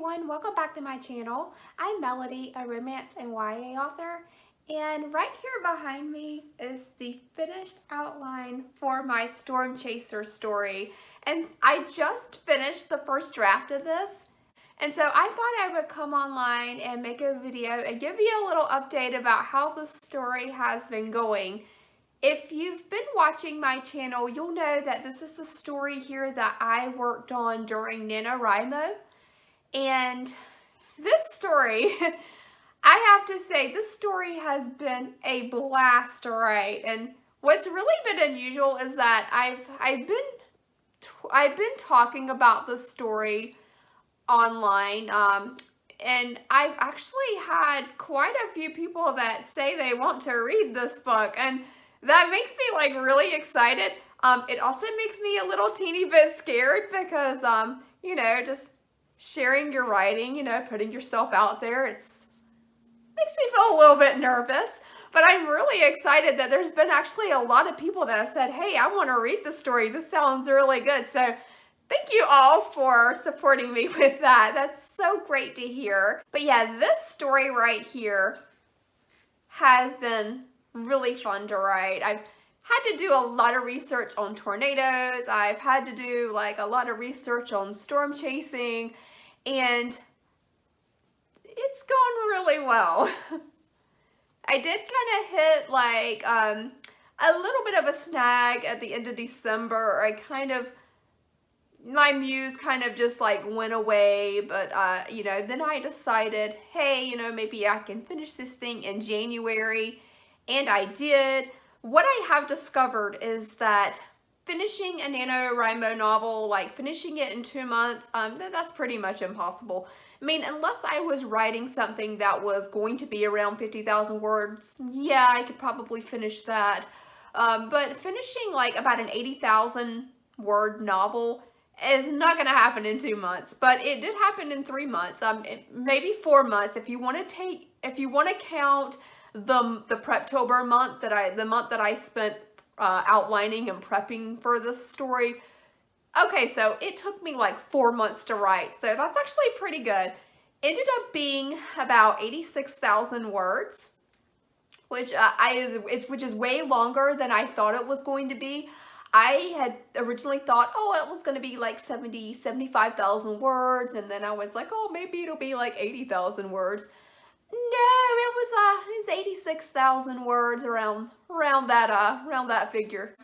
everyone, welcome back to my channel. I'm Melody, a romance and YA author, and right here behind me is the finished outline for my Storm Chaser story. And I just finished the first draft of this, and so I thought I would come online and make a video and give you a little update about how the story has been going. If you've been watching my channel, you'll know that this is the story here that I worked on during Nanowrimo. And this story, I have to say, this story has been a blast to write. And what's really been unusual is that I've been talking about the story online, and I've actually had quite a few people that say they want to read this book, and that makes me like really excited. It also makes me a little teeny bit scared because, you know, just sharing your writing, putting yourself out there, makes me feel a little bit nervous. But I'm really excited that there's been actually a lot of people that have said, hey, I want to read the story. This sounds really good. So thank you all for supporting me with that. That's so great to hear. But yeah, this story right here has been really fun to write. I've had to do a lot of research on tornadoes. I've had to do like a lot of research on storm chasing, and it's gone really well. I did kind of hit like a little bit of a snag at the end of December. My muse kind of just like went away, but then I decided, hey, maybe I can finish this thing in January, and I did. What I have discovered is that finishing a NaNoWriMo novel, like finishing it in 2 months, that's pretty much impossible. I mean, unless I was writing something that was going to be around 50,000 words, yeah, I could probably finish that. But finishing like about an 80,000 word novel is not going to happen in 2 months, but it did happen in 3 months, maybe 4 months if you want to count the Preptober month, the month that I spent outlining and prepping for this story. Okay, so it took me like 4 months to write, so that's actually pretty good. Ended up being about 86,000 words, which is way longer than I thought it was going to be. I had originally thought, oh, it was going to be like 75,000 words, and then I was like, oh, maybe it'll be like 80,000 words. No, it was 86,000 words, around that figure.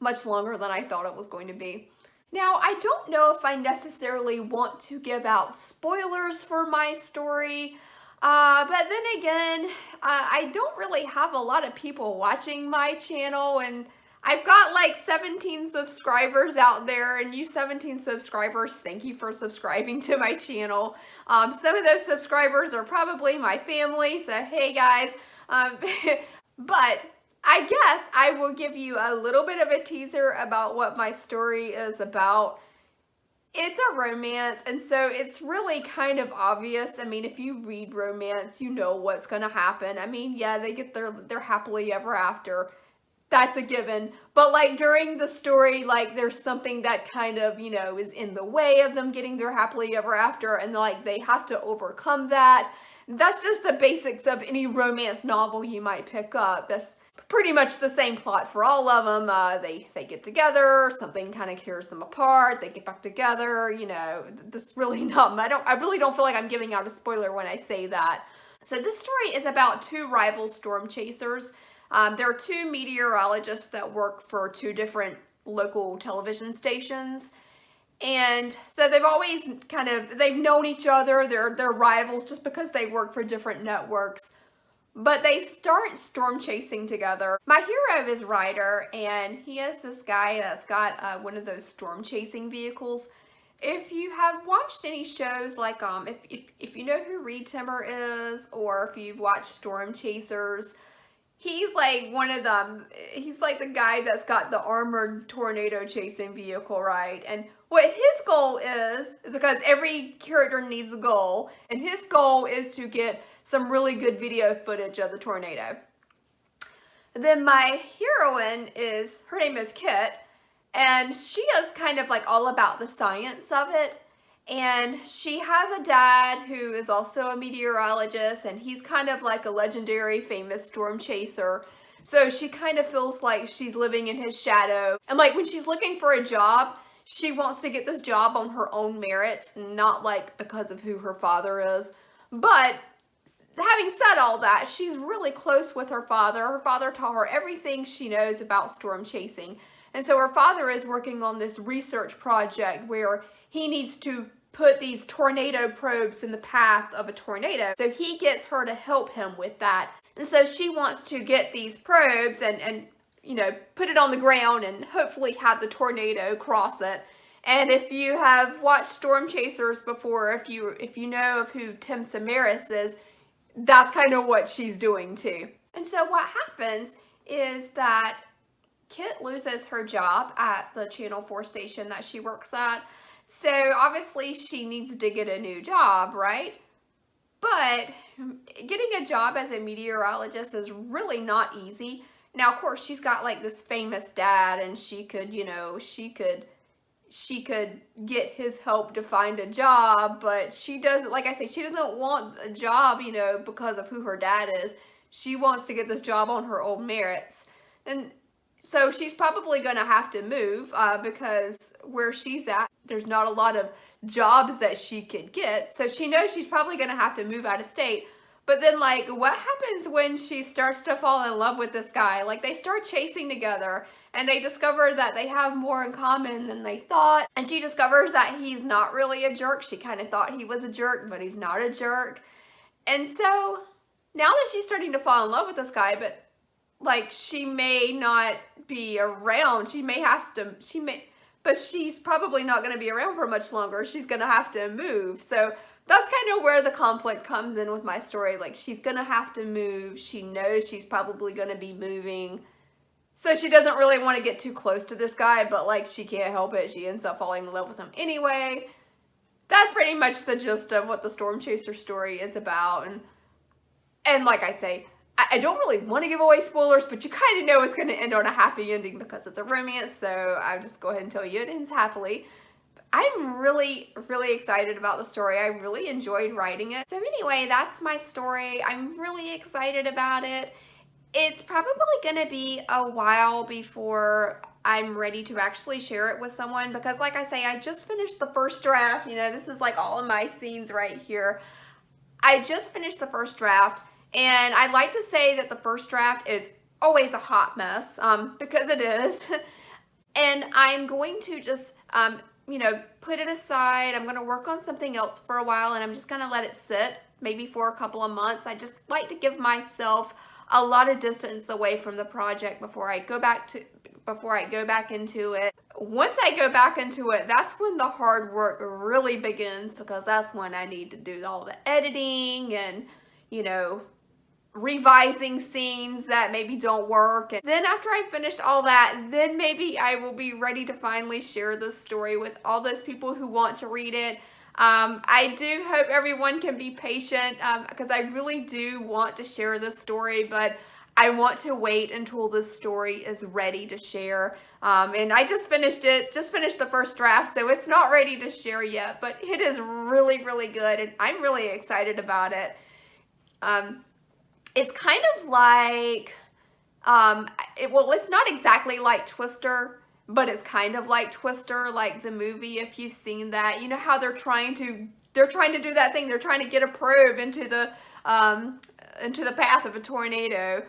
Much longer than I thought it was going to be. Now, I don't know if I necessarily want to give out spoilers for my story, but then again, I don't really have a lot of people watching my channel, and I've got like 17 subscribers out there, and you 17 subscribers, thank you for subscribing to my channel. Some of those subscribers are probably my family, so hey guys. But I guess I will give you a little bit of a teaser about what my story is about. It's a romance, and so it's really kind of obvious. I mean, if you read romance, you know what's gonna happen. I mean, yeah, they get their happily ever after. That's a given. But like during the story, like there's something that kind of, is in the way of them getting their happily ever after, and like they have to overcome that. That's just the basics of any romance novel you might pick up. That's pretty much the same plot for all of them. They get together, something kind of tears them apart, they get back together, this really not, I really don't feel like I'm giving out a spoiler when I say that. So this story is about two rival storm chasers. There are two meteorologists that work for two different local television stations. And so they've always they've known each other. They're rivals just because they work for different networks. But they start storm chasing together. My hero is Ryder, and he is this guy that's got one of those storm chasing vehicles. If you have watched any shows like if you know who Reed Timmer is, or if you've watched Storm Chasers, he's like one of them. He's like the guy that's got the armored tornado chasing vehicle, right? And what his goal is, because every character needs a goal, and his goal is to get some really good video footage of the tornado. Then my heroine her name is Kit, and she is kind of like all about the science of it. And she has a dad who is also a meteorologist, and he's kind of like a legendary famous storm chaser. So she kind of feels like she's living in his shadow. And like when she's looking for a job, she wants to get this job on her own merits, not like because of who her father is. But having said all that, she's really close with her father. Her father taught her everything she knows about storm chasing. And so her father is working on this research project where he needs to put these tornado probes in the path of a tornado. So he gets her to help him with that. And so she wants to get these probes and you know, put it on the ground and hopefully have the tornado cross it. And if you have watched Storm Chasers before, if you know of who Tim Samaras is, that's kind of what she's doing too. And so what happens is that Kit loses her job at the Channel 4 station that she works at. So obviously she needs to get a new job, right? But getting a job as a meteorologist is really not easy. Now, of course, she's got like this famous dad, and she could, you know, she could get his help to find a job, but she doesn't, like I say, she doesn't want a job, you know, because of who her dad is. She wants to get this job on her own merits. And so she's probably going to have to move because where she's at, there's not a lot of jobs that she could get. So she knows she's probably going to have to move out of state. But then, like, what happens when she starts to fall in love with this guy? Like, they start chasing together, and they discover that they have more in common than they thought. And she discovers that he's not really a jerk. She kind of thought he was a jerk, but he's not a jerk. And so, now that she's starting to fall in love with this guy, but, like, she may not be around. But she's probably not going to be around for much longer. She's going to have to move. So that's kind of where the conflict comes in with my story. Like, she's going to have to move. She knows she's probably going to be moving. So she doesn't really want to get too close to this guy, but like, she can't help it. She ends up falling in love with him anyway. That's pretty much the gist of what the Storm Chaser story is about. And like I say, I don't really want to give away spoilers, but you kind of know it's going to end on a happy ending because it's a romance, so I'll just go ahead and tell you it ends happily. I'm really, really excited about the story. I really enjoyed writing it. So anyway, that's my story. I'm really excited about it. It's probably going to be a while before I'm ready to actually share it with someone because, like I say, I just finished the first draft. You know, this is like all of my scenes right here. I just finished the first draft. And I'd like to say that the first draft is always a hot mess, because it is. And I'm going to just, you know, put it aside. I'm going to work on something else for a while, and I'm just going to let it sit, maybe for a couple of months. I just like to give myself a lot of distance away from the project before I go back into it. Once I go back into it, that's when the hard work really begins, because that's when I need to do all the editing and, you know, revising scenes that maybe don't work. And then after I finish all that, then maybe I will be ready to finally share this story with all those people who want to read it. I do hope everyone can be patient because I really do want to share this story, but I want to wait until this story is ready to share. And I just finished the first draft, so it's not ready to share yet, but it is really, really good, and I'm really excited about it. It's kind of like, well, it's not exactly like Twister, but it's kind of like Twister, like the movie, if you've seen that. You know how they're trying to do that thing. They're trying to get a probe into the path of a tornado.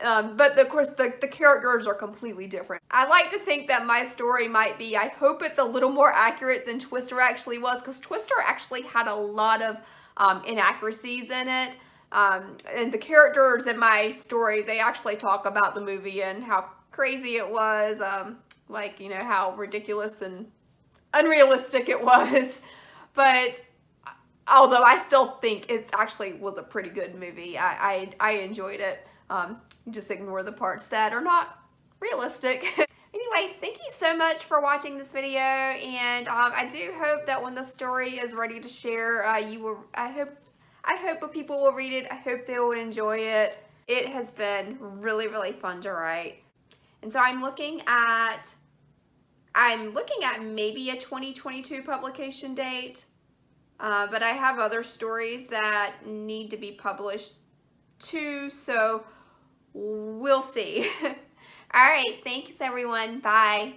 But of course, the characters are completely different. I like to think that my story might be, I hope it's a little more accurate than Twister actually was, because Twister actually had a lot of inaccuracies in it. And the characters in my story, they actually talk about the movie and how crazy it was, like, you know, how ridiculous and unrealistic it was. But although I still think it actually was a pretty good movie, I enjoyed it. Just ignore the parts that are not realistic. Anyway, thank you so much for watching this video, and I do hope that when the story is ready to share, I hope people will read it. I hope they will enjoy it. It has been really, really fun to write. And so I'm looking at maybe a 2022 publication date. But I have other stories that need to be published too, so we'll see. All right, thanks everyone. Bye.